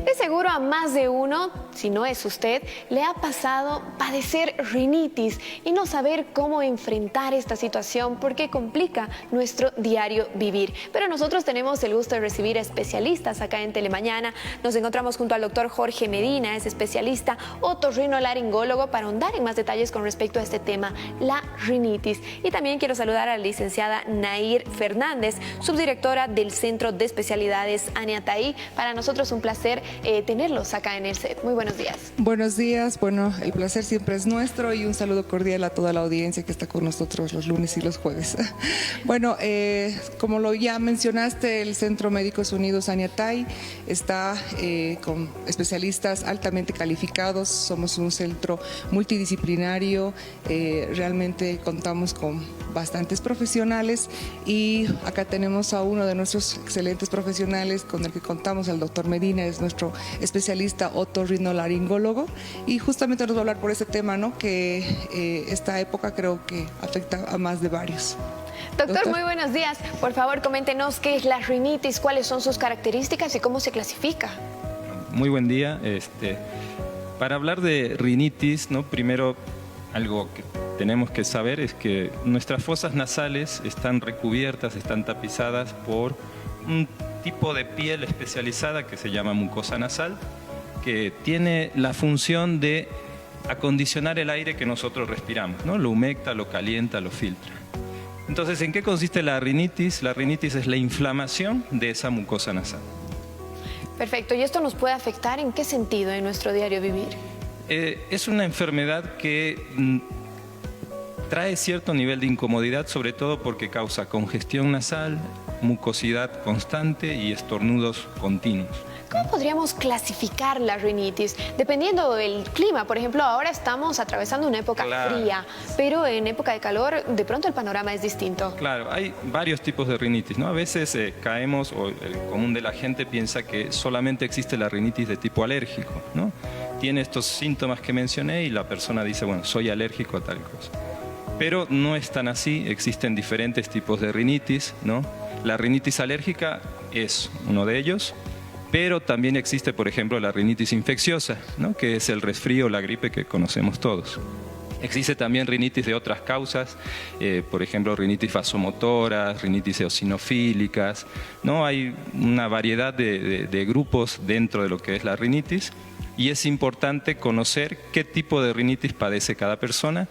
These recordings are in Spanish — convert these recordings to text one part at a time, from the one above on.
De seguro a más de uno, si no es usted, le ha pasado padecer rinitis y no saber cómo enfrentar esta situación porque complica nuestro diario vivir. Pero nosotros tenemos el gusto de recibir especialistas acá en Telemañana. Nos encontramos junto al doctor Jorge Medina, es especialista otorrinolaringólogo, para ahondar en más detalles con respecto a este tema, la rinitis. Y también quiero saludar a la licenciada Nair Fernández, subdirectora del Centro de Especialidades Aniatay. Para nosotros un placer tenerlos acá en el set. Muy buenos días. Buenos días. Bueno, el placer siempre es nuestro y un saludo cordial a toda la audiencia que está con nosotros los lunes y los jueves. Bueno, como lo ya mencionaste, el Centro Médicos Unidos Aniatay está con especialistas altamente calificados. Somos un centro multidisciplinario, realmente contamos con bastantes profesionales y acá tenemos a uno de nuestros excelentes profesionales con el que contamos, el doctor Medina, es nuestro especialista otorrinolaringólogo y justamente nos va a hablar por ese tema, ¿no? Que esta época creo que afecta a más de varios. Doctor, muy buenos días. Por favor, coméntenos qué es la rinitis, cuáles son sus características y cómo se clasifica. Muy buen día. Para hablar de rinitis, ¿no? Primero, algo que tenemos que saber es que nuestras fosas nasales están recubiertas, están tapizadas por un tipo de piel especializada que se llama mucosa nasal, que tiene la función de acondicionar el aire que nosotros respiramos, ¿no? Lo humecta, lo calienta, lo filtra. Entonces, ¿en qué consiste la rinitis? La rinitis es la inflamación de esa mucosa nasal. Perfecto. ¿Y esto nos puede afectar en qué sentido en nuestro diario vivir? Es una enfermedad que trae cierto nivel de incomodidad, sobre todo porque causa congestión nasal, mucosidad constante y estornudos continuos. ¿Cómo podríamos clasificar la rinitis? Dependiendo del clima, por ejemplo, ahora estamos atravesando una época fría, pero en época de calor, de pronto el panorama es distinto. Claro, hay varios tipos de rinitis, ¿no? A veces caemos, o el común de la gente piensa que solamente existe la rinitis de tipo alérgico, ¿no? Tiene estos síntomas que mencioné y la persona dice, bueno, soy alérgico a tal cosa. Pero no es tan así, existen diferentes tipos de rinitis, ¿no? La rinitis alérgica es uno de ellos, pero también existe, por ejemplo, la rinitis infecciosa, ¿no? Que es el resfrío o la gripe que conocemos todos. Existe también rinitis de otras causas, por ejemplo, rinitis vasomotoras, rinitis eosinofílicas, ¿no? Hay una variedad de grupos dentro de lo que es la rinitis y es importante conocer qué tipo de rinitis padece cada persona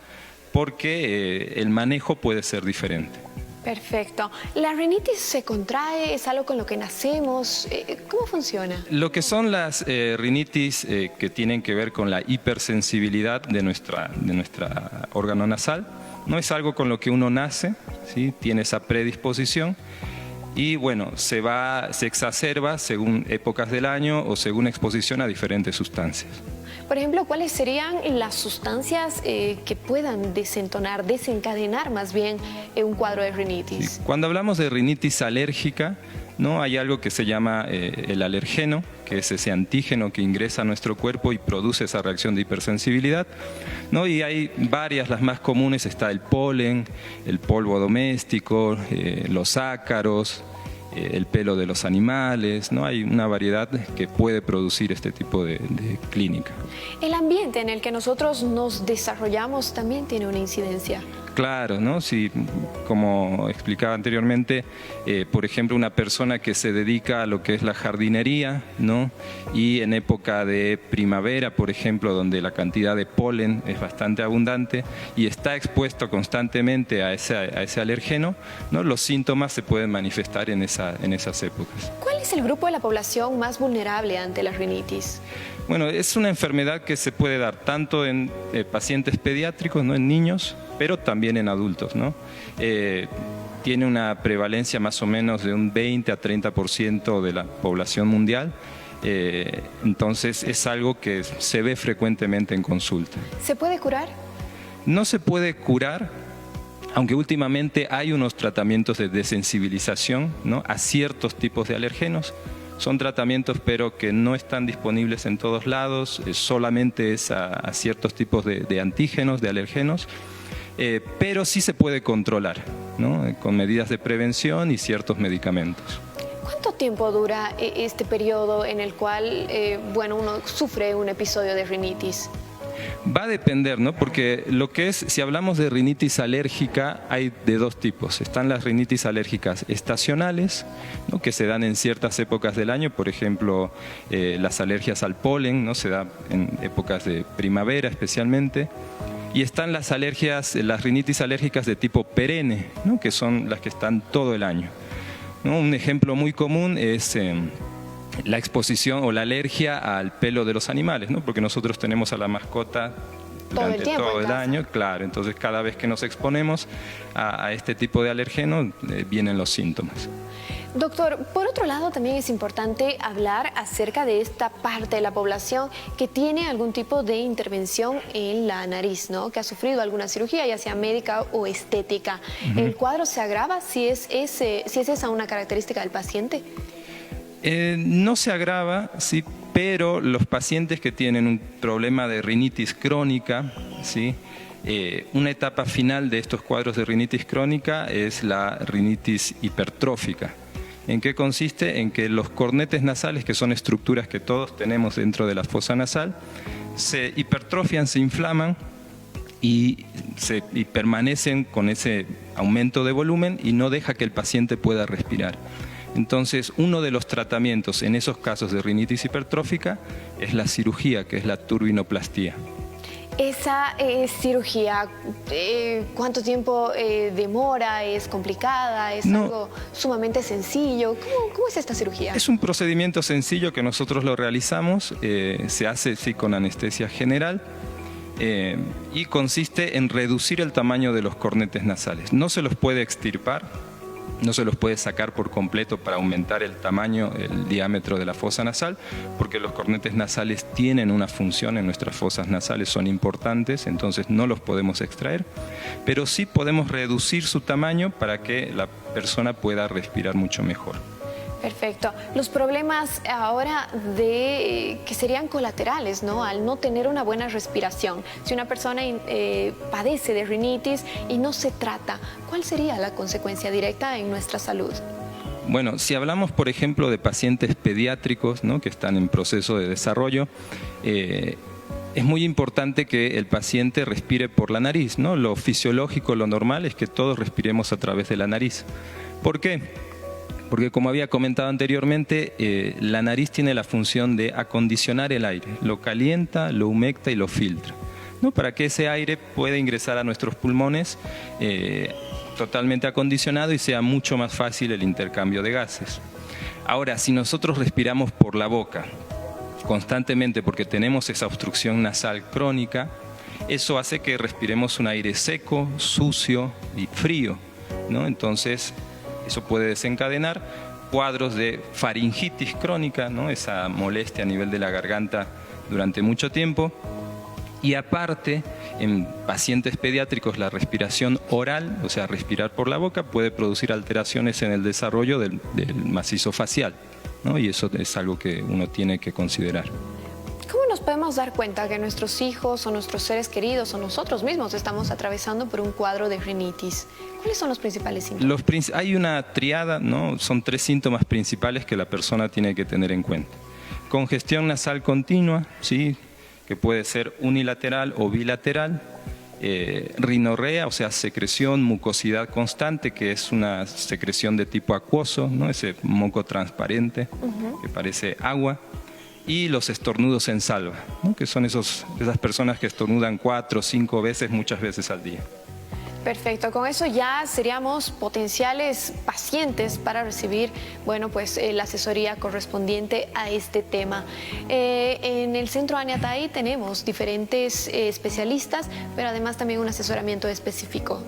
porque el manejo puede ser diferente. Perfecto. ¿La rinitis se contrae? ¿Es algo con lo que nacemos? ¿Cómo funciona? Lo que son las rinitis que tienen que ver con la hipersensibilidad de nuestra órgano nasal, no es algo con lo que uno nace, ¿sí? Tiene esa predisposición y bueno, se exacerba según épocas del año o según exposición a diferentes sustancias. Por ejemplo, ¿cuáles serían las sustancias que puedan desencadenar más bien un cuadro de rinitis? Sí. Cuando hablamos de rinitis alérgica, ¿no? Hay algo que se llama el alergeno, que es ese antígeno que ingresa a nuestro cuerpo y produce esa reacción de hipersensibilidad, ¿no? Y hay varias, las más comunes está el polen, el polvo doméstico, los ácaros, el pelo de los animales, ¿no? Hay una variedad que puede producir este tipo de clínica. El ambiente en el que nosotros nos desarrollamos también tiene una incidencia. Claro, ¿no? Si, como explicaba anteriormente, por ejemplo, una persona que se dedica a lo que es la jardinería, ¿no? Y en época de primavera, por ejemplo, donde la cantidad de polen es bastante abundante y está expuesto constantemente a ese alergeno, ¿no? Los síntomas se pueden manifestar en esas épocas. ¿Cuál es el grupo de la población más vulnerable ante la rinitis? Bueno, es una enfermedad que se puede dar tanto en pacientes pediátricos, ¿no? En niños, pero también en adultos, ¿no? Tiene una prevalencia más o menos de un 20 a 30% de la población mundial. Entonces es algo que se ve frecuentemente en consulta. ¿Se puede curar? No se puede curar, aunque últimamente hay unos tratamientos de desensibilización, ¿no? A ciertos tipos de alergenos. Son tratamientos pero que no están disponibles en todos lados, solamente es a ciertos tipos de antígenos, de alergenos, pero sí se puede controlar, ¿no? Con medidas de prevención y ciertos medicamentos. ¿Cuánto tiempo dura este periodo en el cual, bueno, uno sufre un episodio de rinitis? Va a depender, ¿no? Porque lo que es, si hablamos de rinitis alérgica, hay de dos tipos. Están las rinitis alérgicas estacionales, ¿no? Que se dan en ciertas épocas del año, por ejemplo, las alergias al polen, ¿no? Se da en épocas de primavera especialmente. Y están las rinitis alérgicas de tipo perenne, ¿no? Que son las que están todo el año, ¿no? Un ejemplo muy común es la exposición o la alergia al pelo de los animales, ¿no? Porque nosotros tenemos a la mascota durante todo el año, claro, entonces cada vez que nos exponemos a este tipo de alergeno vienen los síntomas. Doctor, por otro lado también es importante hablar acerca de esta parte de la población que tiene algún tipo de intervención en la nariz, ¿no? Que ha sufrido alguna cirugía, ya sea médica o estética. ¿El cuadro se agrava si es esa una característica del paciente? No se agrava, sí, pero los pacientes que tienen un problema de rinitis crónica, ¿sí? Una etapa final de estos cuadros de rinitis crónica es la rinitis hipertrófica. ¿En qué consiste? En que los cornetes nasales, que son estructuras que todos tenemos dentro de la fosa nasal, se hipertrofian, se inflaman y permanecen con ese aumento de volumen y no deja que el paciente pueda respirar. Entonces, uno de los tratamientos en esos casos de rinitis hipertrófica es la cirugía, que es la turbinoplastía. Esa cirugía, ¿cuánto tiempo demora? ¿Es complicada? ¿Es algo sumamente sencillo? ¿Cómo es esta cirugía? Es un procedimiento sencillo que nosotros lo realizamos, se hace sí, con anestesia general y consiste en reducir el tamaño de los cornetes nasales. No se los puede extirpar, no se los puede sacar por completo para aumentar el tamaño, el diámetro de la fosa nasal, porque los cornetes nasales tienen una función en nuestras fosas nasales, son importantes, entonces no los podemos extraer, pero sí podemos reducir su tamaño para que la persona pueda respirar mucho mejor. Perfecto. Los problemas ahora que serían colaterales, ¿no? Al no tener una buena respiración. Si una persona padece de rinitis y no se trata, ¿cuál sería la consecuencia directa en nuestra salud? Bueno, si hablamos, por ejemplo, de pacientes pediátricos, ¿no? Que están en proceso de desarrollo, es muy importante que el paciente respire por la nariz, ¿no? Lo fisiológico, lo normal es que todos respiremos a través de la nariz. ¿Por qué? Porque como había comentado anteriormente, la nariz tiene la función de acondicionar el aire, lo calienta, lo humecta y lo filtra, ¿no? Para que ese aire pueda ingresar a nuestros pulmones totalmente acondicionado y sea mucho más fácil el intercambio de gases. Ahora, si nosotros respiramos por la boca constantemente porque tenemos esa obstrucción nasal crónica, eso hace que respiremos un aire seco, sucio y frío, ¿no? Entonces, eso puede desencadenar cuadros de faringitis crónica, ¿no? Esa molestia a nivel de la garganta durante mucho tiempo. Y aparte, en pacientes pediátricos, la respiración oral, o sea, respirar por la boca, puede producir alteraciones en el desarrollo del macizo facial, ¿no? Y eso es algo que uno tiene que considerar. ¿Cómo nos podemos dar cuenta que nuestros hijos o nuestros seres queridos o nosotros mismos estamos atravesando por un cuadro de rinitis? ¿Cuáles son los principales síntomas? Hay una triada, ¿no? Son 3 síntomas principales que la persona tiene que tener en cuenta. Congestión nasal continua, ¿sí? Que puede ser unilateral o bilateral. Rinorrea, o sea, secreción, mucosidad constante, que es una secreción de tipo acuoso, ¿no? Ese moco transparente que parece agua. Y los estornudos en salva, ¿no? Que son esas personas que estornudan 4 o 5 veces, muchas veces al día. Perfecto, con eso ya seríamos potenciales pacientes para recibir, bueno, pues la asesoría correspondiente a este tema. En el Centro Añatay tenemos diferentes especialistas, pero además también un asesoramiento específico.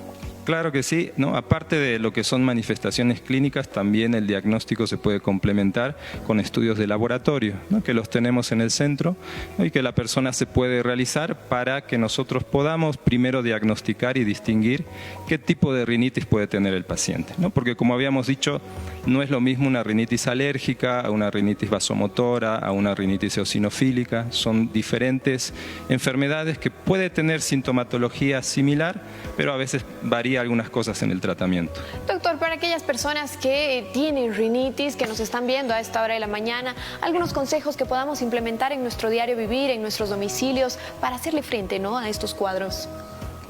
Claro que sí, ¿no? Aparte de lo que son manifestaciones clínicas, también el diagnóstico se puede complementar con estudios de laboratorio, ¿no? Que los tenemos en el centro, ¿no? Y que la persona se puede realizar para que nosotros podamos primero diagnosticar y distinguir qué tipo de rinitis puede tener el paciente, ¿no? Porque como habíamos dicho, no es lo mismo una rinitis alérgica a una rinitis vasomotora, a una rinitis eosinofílica, son diferentes enfermedades que puede tener sintomatología similar, pero a veces varía cambiaría algunas cosas en el tratamiento. Doctor, para aquellas personas que tienen rinitis, que nos están viendo a esta hora de la mañana, algunos consejos que podamos implementar en nuestro diario vivir, en nuestros domicilios, para hacerle frente, ¿no?, a estos cuadros.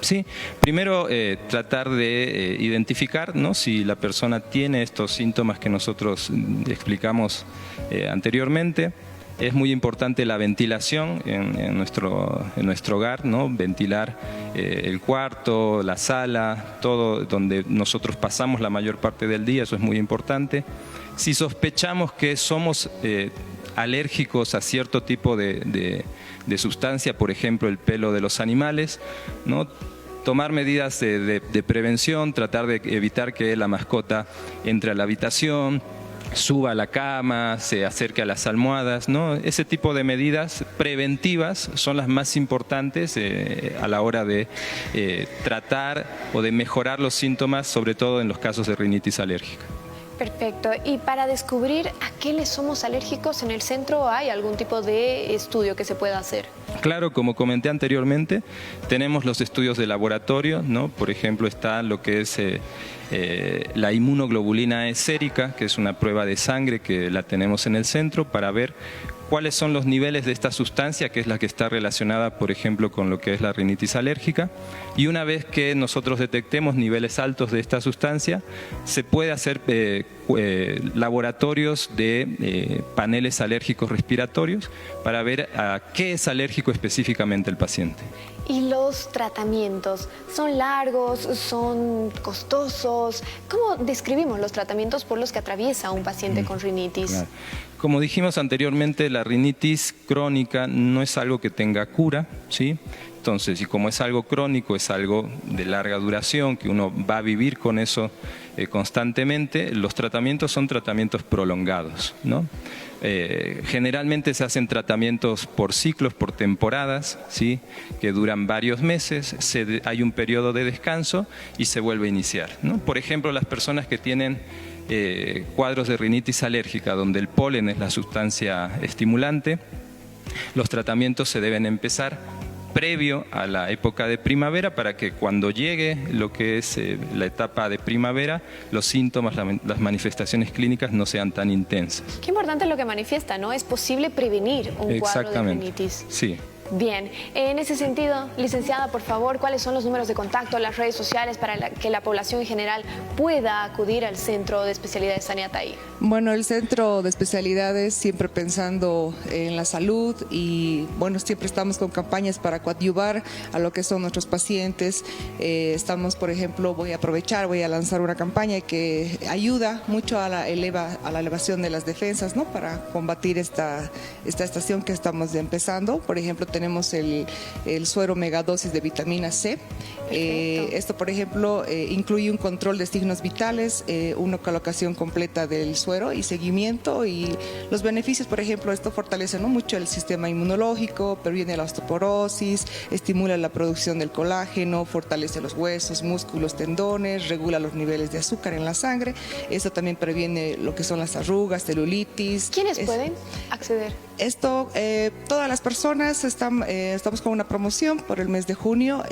Sí, primero tratar de identificar, ¿no?, si la persona tiene estos síntomas que nosotros explicamos anteriormente. Es muy importante la ventilación en nuestro hogar, ¿no? Ventilar el cuarto, la sala, todo donde nosotros pasamos la mayor parte del día, eso es muy importante. Si sospechamos que somos alérgicos a cierto tipo de sustancia, por ejemplo el pelo de los animales, ¿no?, tomar medidas de prevención, tratar de evitar que la mascota entre a la habitación, suba a la cama, se acerque a las almohadas, ¿no? Ese tipo de medidas preventivas son las más importantes a la hora de tratar o de mejorar los síntomas, sobre todo en los casos de rinitis alérgica. Perfecto. Y para descubrir a qué le somos alérgicos, ¿en el centro hay algún tipo de estudio que se pueda hacer? Claro, como comenté anteriormente, tenemos los estudios de laboratorio, ¿no? Por ejemplo, está lo que es la inmunoglobulina E sérica, que es una prueba de sangre que la tenemos en el centro para ver cuáles son los niveles de esta sustancia, que es la que está relacionada, por ejemplo, con lo que es la rinitis alérgica. Y una vez que nosotros detectemos niveles altos de esta sustancia, se puede hacer laboratorios de paneles alérgicos respiratorios para ver a qué es alérgico específicamente el paciente. ¿Y los tratamientos? ¿Son largos? ¿Son costosos? ¿Cómo describimos los tratamientos por los que atraviesa un paciente con rinitis? Claro. Como dijimos anteriormente, la rinitis crónica no es algo que tenga cura, ¿sí? Entonces, y como es algo crónico, es algo de larga duración, que uno va a vivir con eso constantemente, los tratamientos son tratamientos prolongados, ¿no? Generalmente se hacen tratamientos por ciclos, por temporadas, ¿sí?, que duran varios meses, hay un periodo de descanso y se vuelve a iniciar, ¿no? Por ejemplo, las personas que tienen cuadros de rinitis alérgica, donde el polen es la sustancia estimulante, los tratamientos se deben empezar previo a la época de primavera para que cuando llegue lo que es la etapa de primavera, los síntomas, las manifestaciones clínicas no sean tan intensas. Qué importante lo que manifiesta, ¿no? Es posible prevenir un cuadro de rinitis. Sí. Bien, en ese sentido, licenciada, por favor, ¿cuáles son los números de contacto, las redes sociales para que la población en general pueda acudir al Centro de Especialidades Saniataig? Bueno, el Centro de Especialidades siempre pensando en la salud y bueno, siempre estamos con campañas para coadyuvar a lo que son nuestros pacientes. Estamos, por ejemplo, voy a lanzar una campaña que ayuda mucho a la elevación de las defensas, ¿no?, para combatir esta estación que estamos empezando. Por ejemplo, tenemos el suero megadosis de vitamina C. Esto, por ejemplo, incluye un control de signos vitales, una colocación completa del suero y seguimiento, y los beneficios, por ejemplo, esto fortalece, ¿no?, mucho el sistema inmunológico, previene la osteoporosis, estimula la producción del colágeno, fortalece los huesos, músculos, tendones, regula los niveles de azúcar en la sangre. Esto también previene lo que son las arrugas, celulitis. ¿Quiénes pueden acceder? Esto, todas las personas estamos con una promoción por el mes de junio,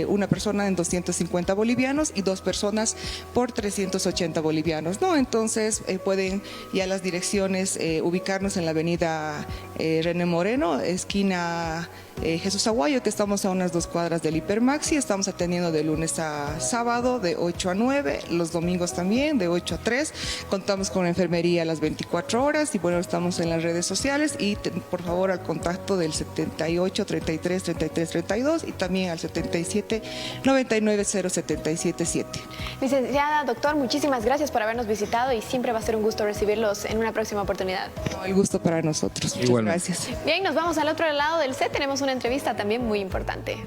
una persona en 250 bolivianos y 2 personas por 380 bolivianos, ¿no? Entonces pueden ya las direcciones ubicarnos en la avenida René Moreno, esquina Jesús Aguayo, que estamos a unas 2 cuadras del Hipermaxi. Estamos atendiendo de lunes a sábado de 8 a 9, los domingos también de 8 a 3. Contamos con enfermería a las 24 horas y bueno, estamos en las redes sociales y por favor al contacto del 78 33 33 32 y también al 77 99 077 7. Licenciada, doctor, muchísimas gracias por habernos visitado y siempre va a ser un gusto recibirlos en una próxima oportunidad. El gusto para nosotros. Muchas gracias. Bien, nos vamos al otro lado del set. Tenemos una entrevista también muy importante.